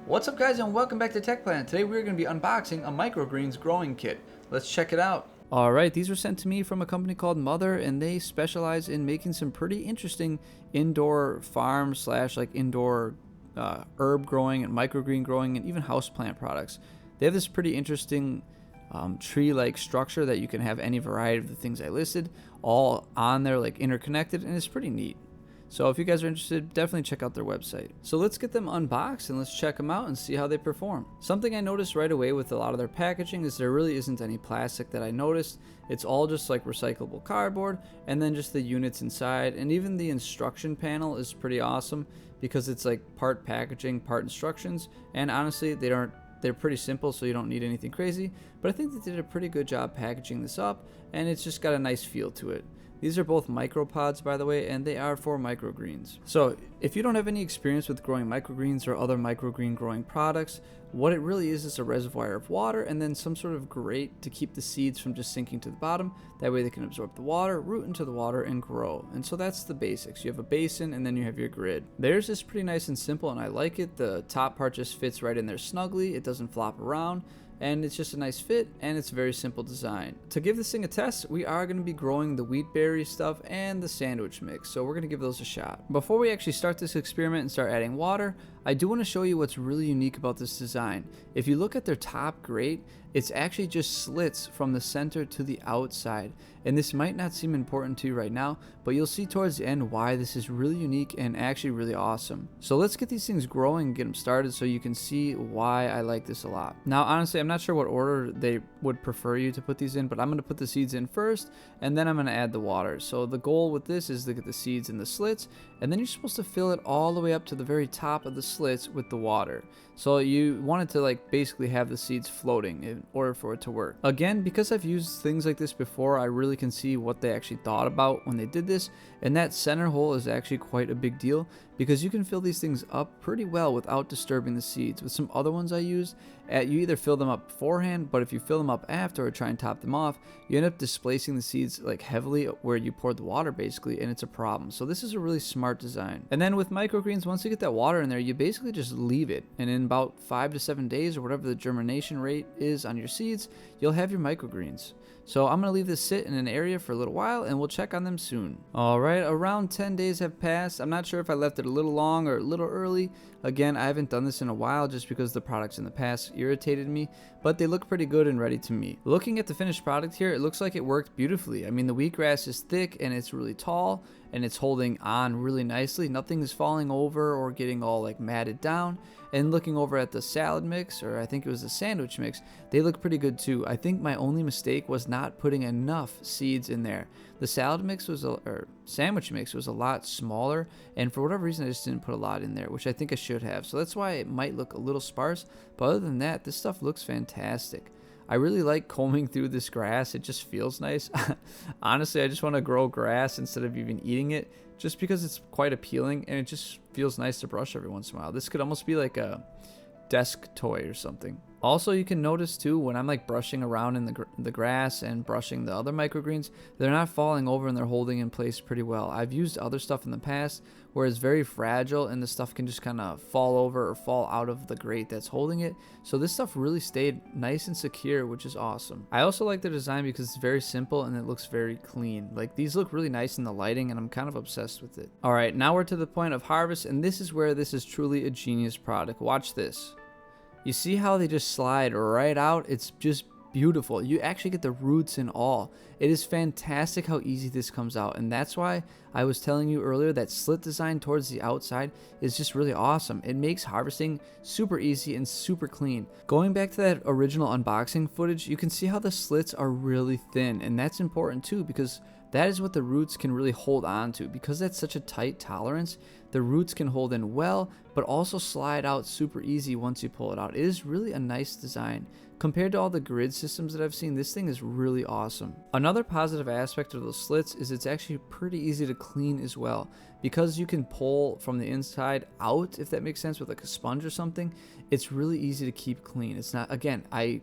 What's up guys and welcome back to Tech Planet. Today we're going to be unboxing a microgreens growing kit. Let's check it out. Alright, these were sent to me from a company called Mother, and they specialize in making some pretty interesting indoor farm slash like indoor herb growing and microgreen growing and even houseplant products. They have this pretty interesting tree-like structure that you can have any variety of the things I listed all on there, like interconnected, and it's pretty neat. So if you guys are interested, definitely check out their website. So let's get them unboxed and let's check them out and see how they perform. Something I noticed right away with a lot of their packaging is there really isn't any plastic that I noticed. It's all just like recyclable cardboard and then just the units inside, and even the instruction panel is pretty awesome because it's like part packaging, part instructions, and honestly they're pretty simple, so you don't need anything crazy, but I think they did a pretty good job packaging this up, and it's just got a nice feel to it. These are both MicroPods, by the way, and they are for microgreens. So if you don't have any experience with growing microgreens or other microgreen growing products, what it really is a reservoir of water and then some sort of grate to keep the seeds from just sinking to the bottom. That way they can absorb the water, root into the water, and grow. And so that's the basics. You have a basin and then you have your grid. Theirs is pretty nice and simple, and I like it. The top part just fits right in there snugly. It doesn't flop around, and it's just a nice fit, and it's a very simple design. To give this thing a test, we are going to be growing the wheat berry stuff and the sandwich mix, so we're going to give those a shot. Before we actually start this experiment and start adding water, I do want to show you what's really unique about this design. If you look at their top grate, it's actually just slits from the center to the outside, and this might not seem important to you right now, but you'll see towards the end why this is really unique and actually really awesome. So let's get these things growing and get them started so you can see why I like this a lot. Now honestly, I'm not sure what order they would prefer you to put these in, but I'm going to put the seeds in first and then I'm going to add the water. So the goal with this is to get the seeds in the slits, and then you're supposed to fill it all the way up to the very top of the slits with the water. So you want it to like basically have the seeds floating in order for it to work. Again, because I've used things like this before, I really can see what they actually thought about when they did this, and that center hole is actually quite a big deal because you can fill these things up pretty well without disturbing the seeds. With some other ones I used, you either fill them up beforehand, but if you fill them up after or try and top them off, you end up displacing the seeds like heavily where you poured the water basically, and it's a problem. So this is a really smart design. And then with microgreens, once you get that water in there, you basically just leave it, and in about 5 to 7 days or whatever the germination rate is on your seeds, you'll have your microgreens. So I'm going to leave this sit in an area for a little while and we'll check on them soon. Alright, around 10 days have passed. I'm not sure if I left it a little long or a little early. Again, I haven't done this in a while just because the products in the past irritated me, but they look pretty good and ready to me. Looking at the finished product here, it looks like it worked beautifully. I mean, the wheatgrass is thick and it's really tall and it's holding on really nicely. Nothing is falling over or getting all like matted down. And looking over at the salad mix, or I think it was the sandwich mix, they look pretty good too. I think my only mistake was not putting enough seeds in there. The salad mix was, or sandwich mix was a lot smaller, and for whatever reason I just didn't put a lot in there, which I think I should have. So that's why it might look a little sparse, but other than that, this stuff looks fantastic. I really like combing through this grass. It just feels nice. Honestly, I just want to grow grass instead of even eating it, just because it's quite appealing and it just feels nice to brush every once in a while. This could almost be like a desk toy or something. Also, you can notice too when I'm like brushing around in the grass and brushing the other microgreens, they're not falling over and they're holding in place pretty well. I've used other stuff in the past where it's very fragile and the stuff can just kind of fall over or fall out of the grate that's holding it. So this stuff really stayed nice and secure, which is awesome. I also like the design because it's very simple and it looks very clean. Like these look really nice in the lighting and I'm kind of obsessed with it. All right, now we're to the point of harvest, and this is where this is truly a genius product. Watch this. You see how they just slide right out? It's just beautiful. You actually get the roots and all. It is fantastic how easy this comes out, and that's why I was telling you earlier that slit design towards the outside is just really awesome. It makes harvesting super easy and super clean. Going back to that original unboxing footage, you can see how the slits are really thin, and that's important too because that is what the roots can really hold on to. Because that's such a tight tolerance, the roots can hold in well, but also slide out super easy once you pull it out. It is really a nice design. Compared to all the grid systems that I've seen, this thing is really awesome. Another positive aspect of those slits is it's actually pretty easy to clean as well. Because you can pull from the inside out, if that makes sense, with like a sponge or something, it's really easy to keep clean. It's not, again, I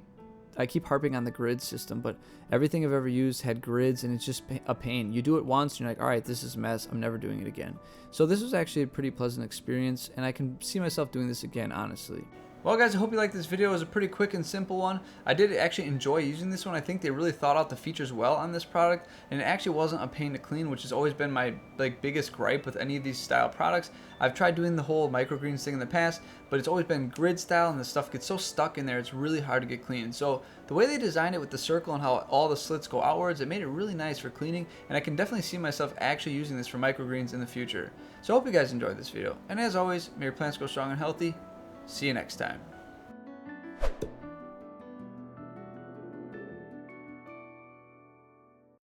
keep harping on the grid system, but everything I've ever used had grids and it's just a pain. You do it once and you're like, all right, this is a mess. I'm never doing it again. So this was actually a pretty pleasant experience and I can see myself doing this again, honestly. Well guys, I hope you liked this video. It was a pretty quick and simple one. I did actually enjoy using this one. I think they really thought out the features well on this product, and it actually wasn't a pain to clean, which has always been my biggest gripe with any of these style products. I've tried doing the whole microgreens thing in the past, but it's always been grid style and the stuff gets so stuck in there it's really hard to get clean. So the way they designed it with the circle and how all the slits go outwards, it made it really nice for cleaning, and I can definitely see myself actually using this for microgreens in the future. So I hope you guys enjoyed this video, and as always, may your plants grow strong and healthy. See you next time.